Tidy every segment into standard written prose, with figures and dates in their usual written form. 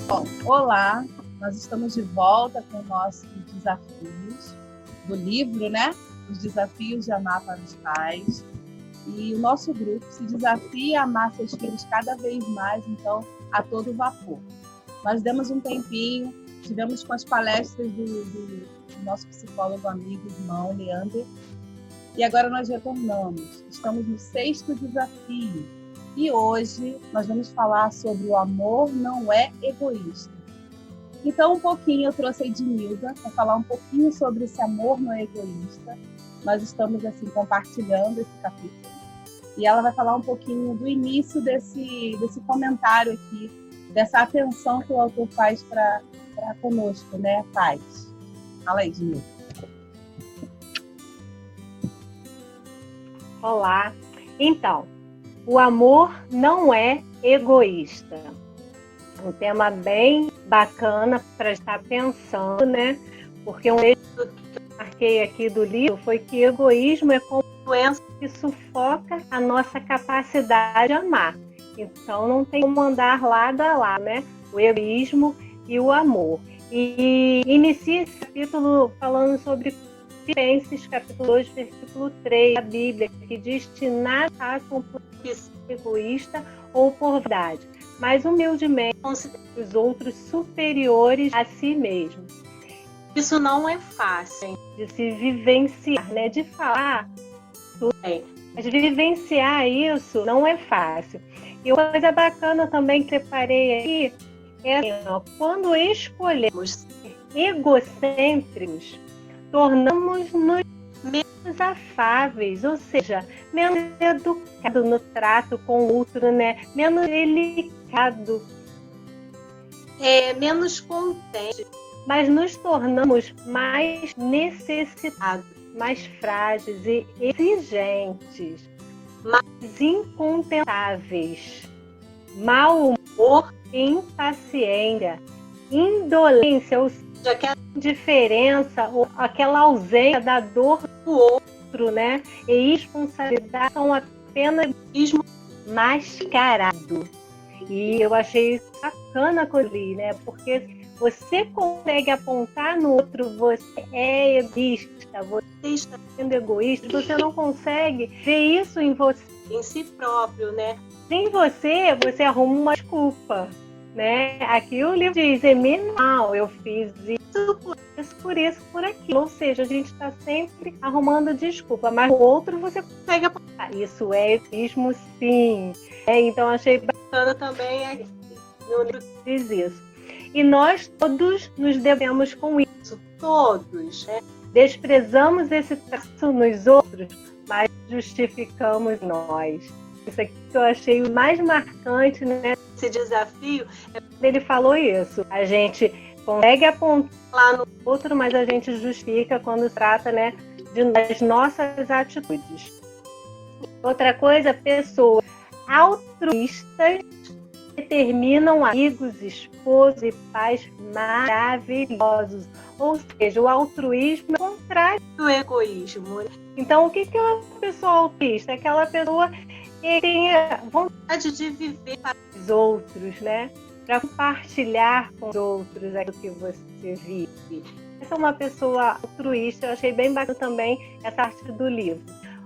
Bom, olá, nós estamos de volta com nossos desafios do livro, né? Os desafios de amar para os pais. E o nosso grupo se desafia a amar seus filhos cada vez mais, então, a todo vapor. Nós demos um tempinho, tivemos com as palestras do nosso psicólogo amigo, irmão, Leander, e agora nós retornamos. Estamos no 6º desafio. E hoje nós vamos falar sobre o amor não é egoísta. Então, eu trouxe a Ednilda para falar um pouquinho sobre esse amor não é egoísta. Nós estamos, assim, compartilhando esse capítulo. E ela vai falar um pouquinho do início desse comentário aqui, dessa atenção que o autor faz para conosco, né, pais. Fala aí, Ednilda. Olá. Então, o amor não é egoísta. Um tema bem bacana para estar pensando, né? Porque um eixo que eu marquei aqui do livro foi que egoísmo é como doença que sufoca a nossa capacidade de amar. Então, não tem como andar lado a lado, né? O egoísmo e o amor. E inicia esse capítulo falando sobre Filipenses, capítulo 2, versículo 3, da Bíblia, que diz que nada façam por egoísta ou por verdade, mas humildemente considerem os outros superiores a si mesmo. Isso não é fácil de se vivenciar, né? De falar tudo bem, mas vivenciar isso não é fácil. E uma coisa bacana também que separei aqui é assim, ó, quando escolhemos ser egocêntricos, tornamos-nos menos afáveis, ou seja, menos educado no trato com o outro, né? Menos delicado, menos contente, mas nos tornamos mais necessitados, mais frágeis e exigentes, mais incontentáveis, mau humor e impaciência, indolência, ou seja, aquela indiferença ou aquela ausência da dor do outro, né? E irresponsabilidade são apenas egoísmo mascarado. E eu achei isso bacana quando li, né? Porque você consegue apontar no outro, você é egoísta, você está sendo egoísta, você não consegue ver isso em você, em si próprio, né? Em você, você arruma uma desculpa, né? Aqui o livro diz, não, eu fiz isso, por aquilo. Ou seja, a gente está sempre arrumando desculpa, mas o outro você consegue apontar. Isso é egoísmo, sim. Então, achei bacana também no livro que diz isso. E nós todos nos devemos com isso, todos, né? Desprezamos esse traço nos outros, mas justificamos nós. Isso aqui que eu achei o mais marcante, né, desse desafio, é quando ele falou isso. A gente consegue apontar lá no outro, mas a gente justifica quando se trata, né, das nossas atitudes. Outra coisa, pessoas altruístas determinam amigos, esposos e pais maravilhosos. Ou seja, o altruísmo é o contrário do egoísmo. Então, o que é uma pessoa altruísta? É aquela pessoa que tem a vontade de viver para os outros, né? Para compartilhar com os outros aquilo que você vive. Essa é uma pessoa altruísta. Eu achei bem bacana também essa parte do livro.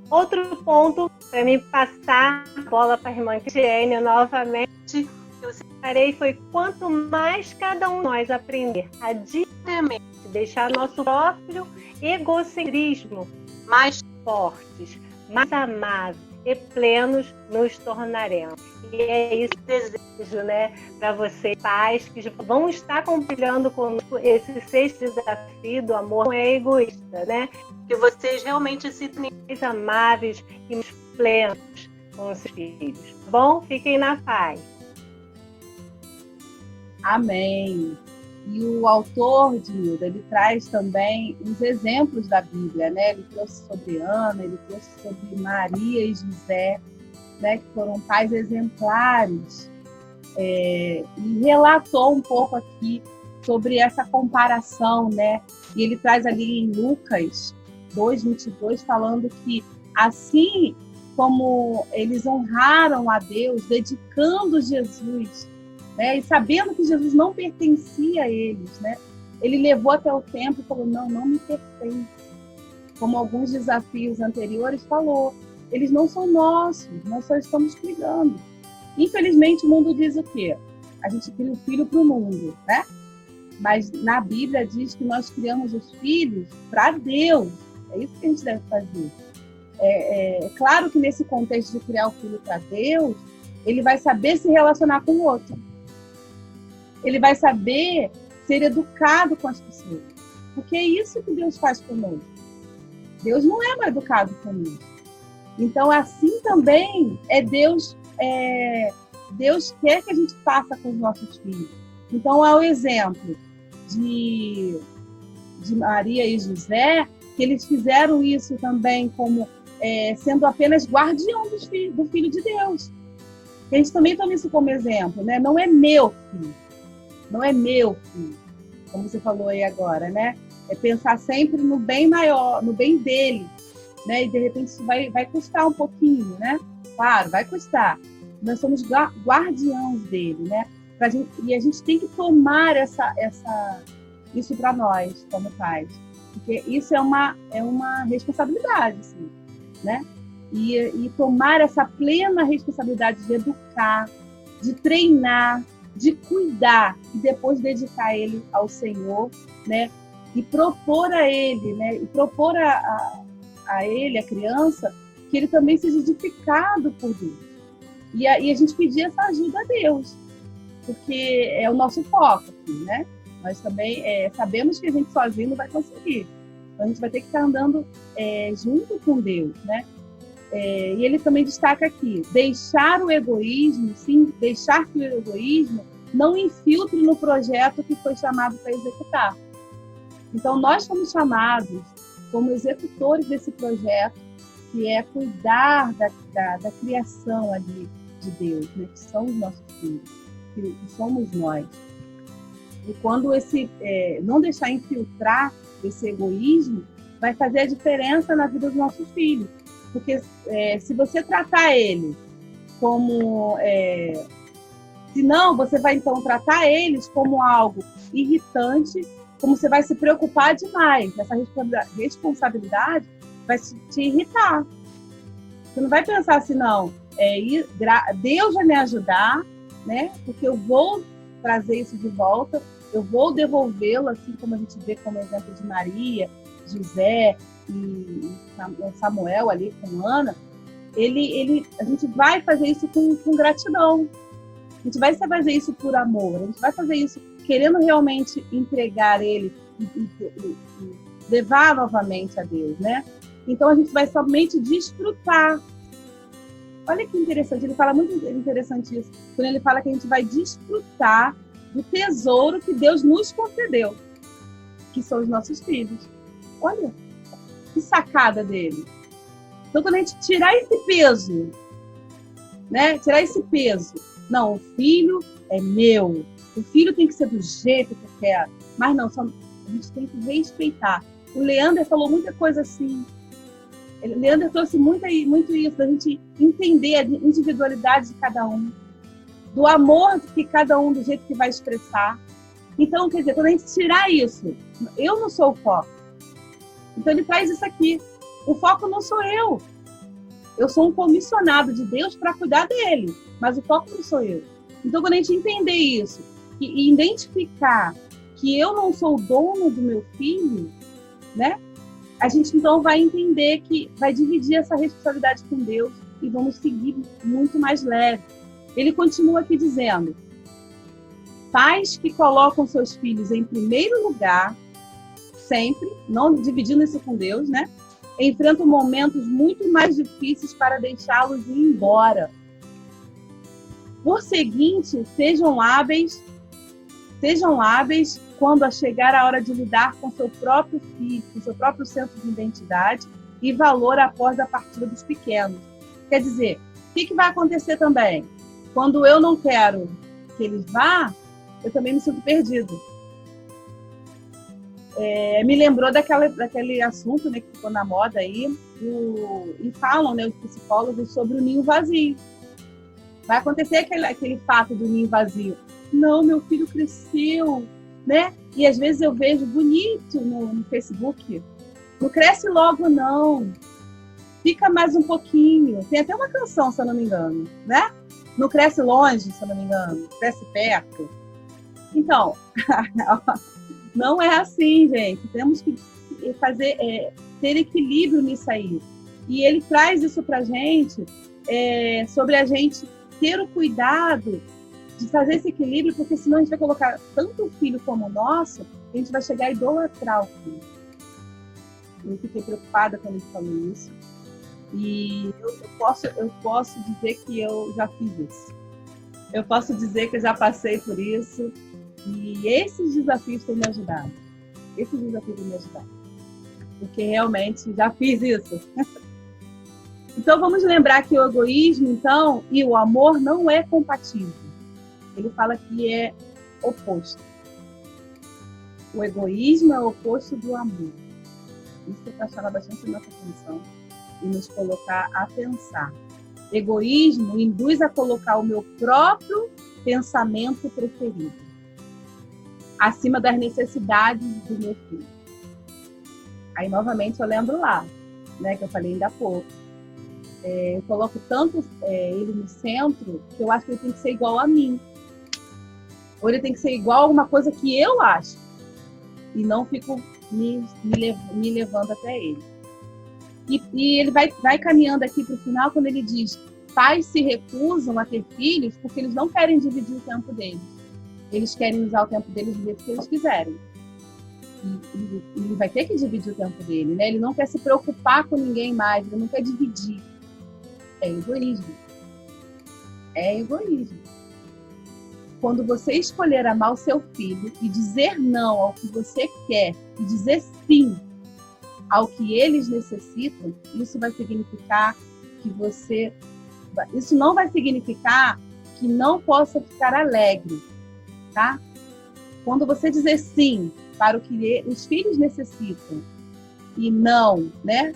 Outro ponto, para mim passar a bola para a irmã Cristiane novamente, que eu separei foi quanto mais cada um de nós aprender a diariamente deixar nosso próprio egocentrismo mais fortes, mais amáveis e plenos nos tornaremos. E é isso que eu desejo, né, para vocês, pais, que vão estar compartilhando conosco esse 6º desafio do amor não é egoísta, né? Que vocês realmente se tornem mais amáveis e mais plenos com os filhos. Bom, fiquem na paz. Amém. E o autor, Ednilda, ele traz também uns exemplos da Bíblia, né? Ele trouxe sobre Ana, ele trouxe sobre Maria e José, né? Que foram pais exemplares. E relatou um pouco aqui sobre essa comparação, né? E ele traz ali em Lucas 2:22, falando que assim como eles honraram a Deus, dedicando Jesus, né? E sabendo que Jesus não pertencia a eles, né? Ele levou até o templo e falou, não me pertence. Como alguns desafios anteriores falou, eles não são nossos, nós só estamos cuidando. Infelizmente, o mundo diz o quê? A gente cria o filho para o mundo, né? Mas na Bíblia diz que nós criamos os filhos para Deus. É isso que a gente deve fazer. É claro que nesse contexto de criar o filho para Deus, ele vai saber se relacionar com o outro. Ele vai saber ser educado com as pessoas. Porque é isso que Deus faz conosco. Deus não é mal educado conosco. Então, assim também Deus quer que a gente faça com os nossos filhos. Então, há o exemplo de Maria e José, que eles fizeram isso também como sendo apenas guardião do Filho de Deus. A gente também toma isso como exemplo, né? Não é meu filho. Não é meu filho, como você falou aí agora, né? É pensar sempre no bem maior, no bem dele, né? E de repente isso vai custar um pouquinho, né? Claro, vai custar. Nós somos guardiãos dele, né? E a gente tem que tomar isso para nós, como pais. Porque isso é uma responsabilidade, assim, né? E tomar essa plena responsabilidade de educar, de treinar, de cuidar e depois dedicar ele ao Senhor, né? E propor a ele, né? E propor a ele, a criança, que ele também seja edificado por Deus. E a gente pedir essa ajuda a Deus, porque é o nosso foco aqui, né? Nós também sabemos que a gente sozinho não vai conseguir. Então a gente vai ter que estar andando junto com Deus, né? E ele também destaca aqui, deixar o egoísmo, sim, deixar que o egoísmo não infiltre no projeto que foi chamado para executar. Então, nós somos chamados como executores desse projeto, que é cuidar da criação ali de Deus, né? Que são os nossos filhos, que somos nós. E quando não deixar infiltrar esse egoísmo, vai fazer a diferença na vida dos nossos filhos. Porque se você tratar ele como... se não, você vai então tratar eles como algo irritante, como você vai se preocupar demais. Essa responsabilidade vai te irritar. Você não vai pensar assim, não, Deus vai me ajudar, né? Porque eu vou trazer isso de volta, eu vou devolvê-lo, assim como a gente vê como exemplo de Maria, José e Samuel ali com Ana. A gente vai fazer isso com gratidão. A gente vai fazer isso por amor, a gente vai fazer isso querendo realmente entregar ele e levar novamente a Deus, né? Então a gente vai somente desfrutar. Olha que interessante, ele fala muito interessante isso, quando ele fala que a gente vai desfrutar do tesouro que Deus nos concedeu, que são os nossos filhos. Olha, que sacada dele. Então quando a gente tirar esse peso, né? Tirar esse peso, não, o filho é meu. O filho tem que ser do jeito que eu quero. Mas não, a gente tem que respeitar. O Leander falou muita coisa assim. O Leander trouxe muito isso, da gente entender a individualidade de cada um. Do amor que cada um, do jeito que vai expressar. Então, quer dizer, quando a gente tirar isso, eu não sou o foco. Então ele traz isso aqui. O foco não sou eu. Eu sou um comissionado de Deus para cuidar dele, mas o foco não sou eu. Então, quando a gente entender isso e identificar que eu não sou o dono do meu filho, né? A gente então vai entender que vai dividir essa responsabilidade com Deus e vamos seguir muito mais leve. Ele continua aqui dizendo: pais que colocam seus filhos em primeiro lugar, sempre, não dividindo isso com Deus, né? Enfrentam momentos muito mais difíceis para deixá-los ir embora. Por seguinte, sejam hábeis quando chegar a hora de lidar com seu próprio filho, com seu próprio senso de identidade e valor após a partida dos pequenos. Quer dizer, o que vai acontecer também? Quando eu não quero que eles vá, eu também me sinto perdido. Me lembrou daquele assunto, né, que ficou na moda aí, e falam, né, os psicólogos sobre o ninho vazio. Vai acontecer aquele fato do ninho vazio. não, meu filho cresceu, né? E às vezes eu vejo bonito no Facebook, não cresce logo não, fica mais um pouquinho. Tem até uma canção, se eu não me engano, né? Não cresce longe, se eu não me engano, cresce perto. Então, não é assim, gente. Temos que ter equilíbrio nisso aí. E ele traz isso pra gente, sobre a gente ter o cuidado de fazer esse equilíbrio, porque senão a gente vai colocar tanto o filho como o nosso, a gente vai chegar a idolatrar o filho. Eu fiquei preocupada quando ele falou isso. E eu posso dizer que eu já fiz isso. Eu posso dizer que eu já passei por isso. E esses desafios têm me ajudado. Porque realmente já fiz isso. Então vamos lembrar que o egoísmo, então, e o amor não é compatível. Ele fala que é oposto. O egoísmo é o oposto do amor. Isso é para chamar bastante nossa atenção e nos colocar a pensar. Egoísmo induz a colocar o meu próprio pensamento preferido acima das necessidades do meu filho. Aí, novamente, eu lembro lá, né, que eu falei ainda há pouco. Eu coloco tanto ele no centro que eu acho que ele tem que ser igual a mim. Ou ele tem que ser igual a alguma coisa que eu acho. E não fico me levando até ele. E ele vai caminhando aqui para o final quando ele diz: pais se recusam a ter filhos porque eles não querem dividir o tempo deles. Eles querem usar o tempo deles do jeito que eles quiserem. E ele vai ter que dividir o tempo dele, né? Ele não quer se preocupar com ninguém mais, ele não quer dividir. É egoísmo. É egoísmo. Quando você escolher amar o seu filho e dizer não ao que você quer e dizer sim ao que eles necessitam, isso vai significar que você... Isso não vai significar que não possa ficar alegre, tá? Quando você dizer sim para o que os filhos necessitam e não, né,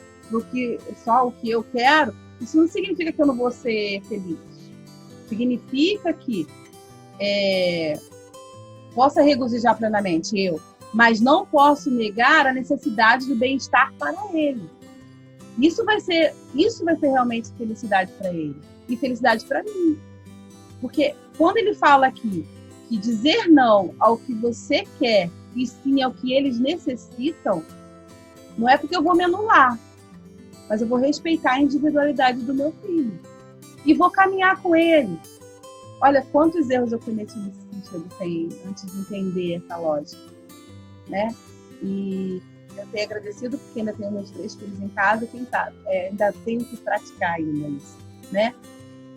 só o que eu quero, isso não significa que eu não vou ser feliz. Significa que possa regozijar plenamente mas não posso negar a necessidade do bem-estar para ele. Isso vai ser realmente felicidade para ele e felicidade para mim. Porque quando ele fala aqui que dizer não ao que você quer e sim ao que eles necessitam, não é porque eu vou me anular, mas eu vou respeitar a individualidade do meu filho e vou caminhar com ele. Olha quantos erros eu cometi nesse sentido antes de entender essa lógica, né? E eu tenho agradecido porque ainda tenho meus 3 filhos em casa, ainda tenho que praticar ainda isso, né?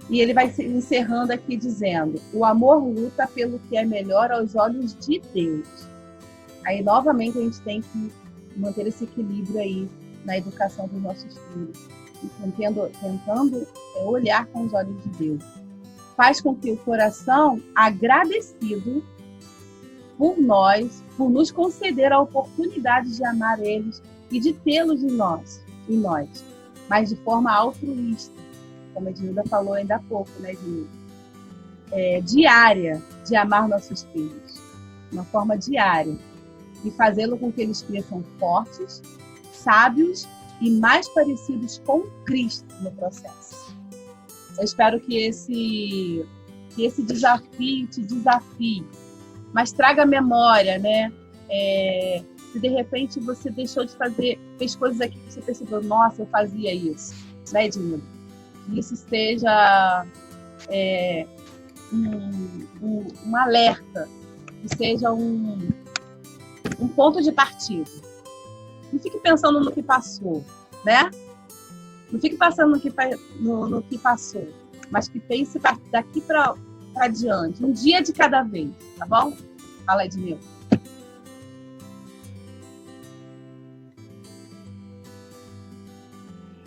E ele vai encerrando aqui dizendo: o amor luta pelo que é melhor aos olhos de Deus. Aí, novamente, a gente tem que manter esse equilíbrio aí na educação dos nossos filhos, tentando olhar com os olhos de Deus. Faz com que o coração, agradecido por nos conceder a oportunidade de amar eles e de tê-los em nós, mas de forma altruísta, como a Edilda falou ainda há pouco, né, Edilda? Diária, de amar nossos filhos, uma forma diária, e fazê-lo com que eles cresçam fortes, sábios e mais parecidos com Cristo no processo. Eu espero que esse desafio te desafie, mas traga memória, né? Se de repente você deixou de fez coisas aqui que você percebeu, nossa, eu fazia isso, né, Edilda? Que isso seja um alerta, que seja um ponto de partida. Não fique pensando no que passou, né? Não fique pensando no que passou, mas que pense daqui para adiante, um dia de cada vez, tá bom? Fala, Edmilson.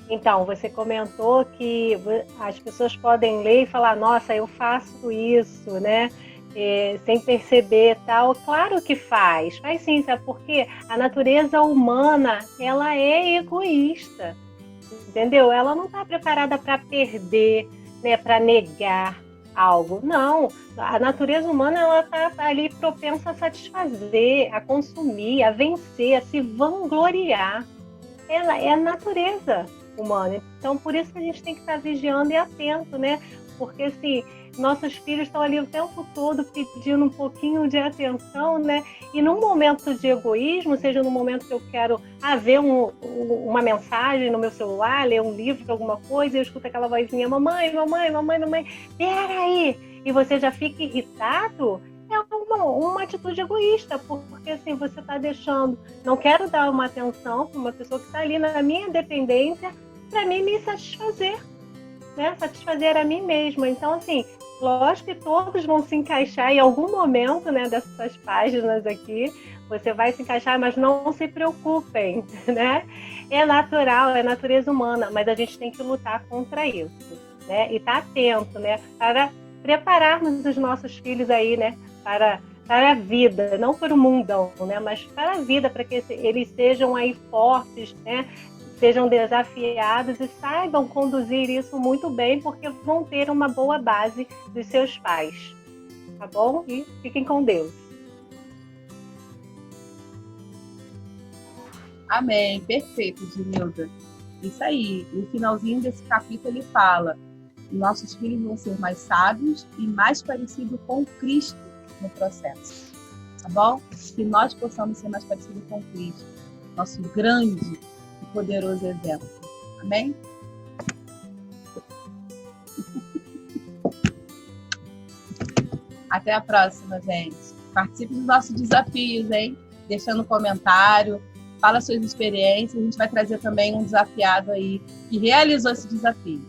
Então, você comentou que as pessoas podem ler e falar: nossa, eu faço isso, né? Sem perceber tal. Claro que faz sim, sabe por quê? A natureza humana, ela é egoísta, entendeu? Ela não está preparada para perder, né? Para negar. algo. Não, a natureza humana ela está ali propensa a satisfazer, a consumir, a vencer, a se vangloriar. Ela é a natureza humana. Então, por isso que a gente tem que estar vigiando e atento, né? Porque, assim, nossos filhos estão ali o tempo todo pedindo um pouquinho de atenção, né? E num momento de egoísmo, seja no momento que eu quero ver uma mensagem no meu celular, ler um livro, alguma coisa, e eu escuto aquela vozinha, mamãe, mamãe, mamãe, mamãe, peraí! E você já fica irritado, é uma atitude egoísta, porque assim, você está deixando, não quero dar uma atenção para uma pessoa que está ali na minha dependência, para mim me satisfazer, né? Satisfazer a mim mesma. Então, assim, lógico que todos vão se encaixar em algum momento, né, dessas páginas aqui, você vai se encaixar, mas não se preocupem, né? É natural, é natureza humana, mas a gente tem que lutar contra isso, né? E estar atento, né? Para prepararmos os nossos filhos aí, né? Para a vida, não para o mundão, né? Mas para a vida, para que eles sejam aí fortes, né? Sejam desafiados e saibam conduzir isso muito bem, porque vão ter uma boa base dos seus pais, tá bom? E fiquem com Deus. Amém, perfeito, Ginilda. Isso aí, no finalzinho desse capítulo ele fala: nossos filhos vão ser mais sábios e mais parecidos com Cristo no processo, tá bom? Que nós possamos ser mais parecidos com Cristo, nosso grande e poderoso exemplo. Amém? Até a próxima, gente. Participe dos nossos desafios, hein? Deixando um comentário, fala suas experiências. A gente vai trazer também um desafiado aí que realizou esse desafio.